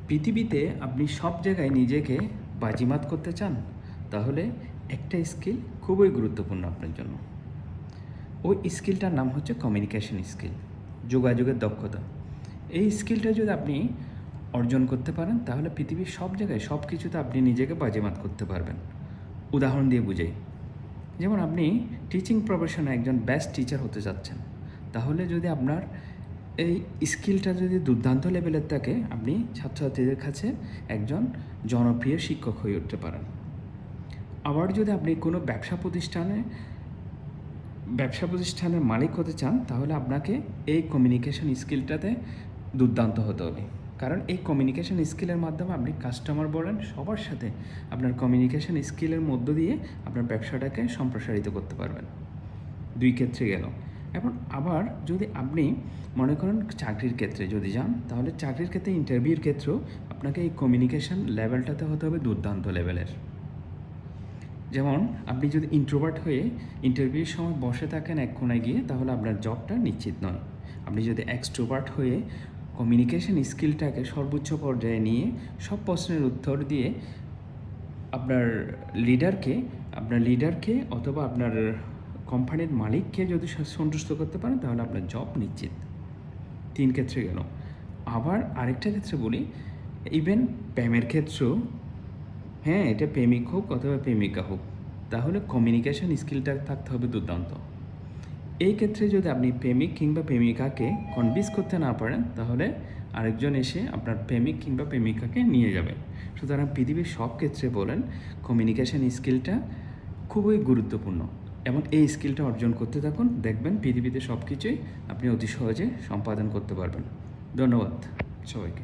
পৃথিবীতে আপনি সব জায়গায় নিজেকে বাজিমাত করতে চান, তাহলে একটা স্কিল খুবই গুরুত্বপূর্ণ আপনার জন্য। ওই স্কিলটার নাম হচ্ছে কমিউনিকেশন স্কিল, যোগাযোগের দক্ষতা। এই স্কিলটা যদি আপনি অর্জন করতে পারেন, তাহলে পৃথিবীর সব জায়গায় সব কিছুতে আপনি নিজেকে বাজিমাত করতে পারবেন। উদাহরণ দিয়ে বুঝাই, যেমন আপনি টিচিং প্রফেশনে একজন বেস্ট টিচার হতে যাচ্ছেন, তাহলে যদি আপনার এই স্কিলটা যদি দুর্দান্ত লেভেলের থাকে, আপনি ছাত্রছাত্রীদের কাছে একজন জনপ্রিয় শিক্ষক হয়ে উঠতে পারেন। আবার যদি আপনি কোনো ব্যবসা প্রতিষ্ঠানের মালিক হতে চান, তাহলে আপনাকে এই কমিউনিকেশন স্কিলটাতে দুর্দান্ত হতে হবে। কারণ এই কমিউনিকেশন স্কিলের মাধ্যমে আপনি কাস্টমার বলেন সবার সাথে আপনার কমিউনিকেশন স্কিলের মধ্য দিয়ে আপনার ব্যবসাটাকে সম্প্রসারিত করতে পারবেন। দুই ক্ষেত্রে গেল। এখন আবার যদি আপনি মনে করেন চাকরির ক্ষেত্রে যদি যান, তাহলে চাকরির ক্ষেত্রে ইন্টারভিউর ক্ষেত্রেও আপনাকে এই কমিউনিকেশন লেভেলটাতে হতে হবে দুর্দান্ত লেভেলের। যেমন আপনি যদি ইন্ট্রোভার্ট হয়ে ইন্টারভিউর সময় বসে থাকেন এক কোণায় গিয়ে, তাহলে আপনার জবটা নিশ্চিত নয়। আপনি যদি এক্সট্রোভার্ট হয়ে কমিউনিকেশন স্কিলটাকে সর্বোচ্চ পর্যায়ে নিয়ে সব প্রশ্নের উত্তর দিয়ে আপনার লিডারকে অথবা আপনার কোম্পানির মালিককে যদি সন্তুষ্ট করতে পারেন, তাহলে আপনার জব নিশ্চিত। 3 ক্ষেত্রে গেল। আবার আরেকটা ক্ষেত্রে বলি, ইভেন প্রেমের ক্ষেত্রেও, হ্যাঁ, এটা প্রেমিক হোক অথবা প্রেমিকা হোক, তাহলে কমিউনিকেশন স্কিলটা থাকতে হবে দুর্দান্ত। এই ক্ষেত্রে যদি আপনি প্রেমিক কিংবা প্রেমিকাকে কনভিন্স করতে না পারেন, তাহলে আরেকজন এসে আপনার প্রেমিক কিংবা প্রেমিকাকে নিয়ে যাবে। সুতরাং পৃথিবীর সব ক্ষেত্রে বলেন কমিউনিকেশন স্কিলটা খুবই গুরুত্বপূর্ণ, এবং এই স্কিলটা অর্জন করতে থাকুন, দেখবেন পৃথিবীতে সব কিছুই আপনি অতি সহজে সম্পাদন করতে পারবেন। ধন্যবাদ সবাইকে।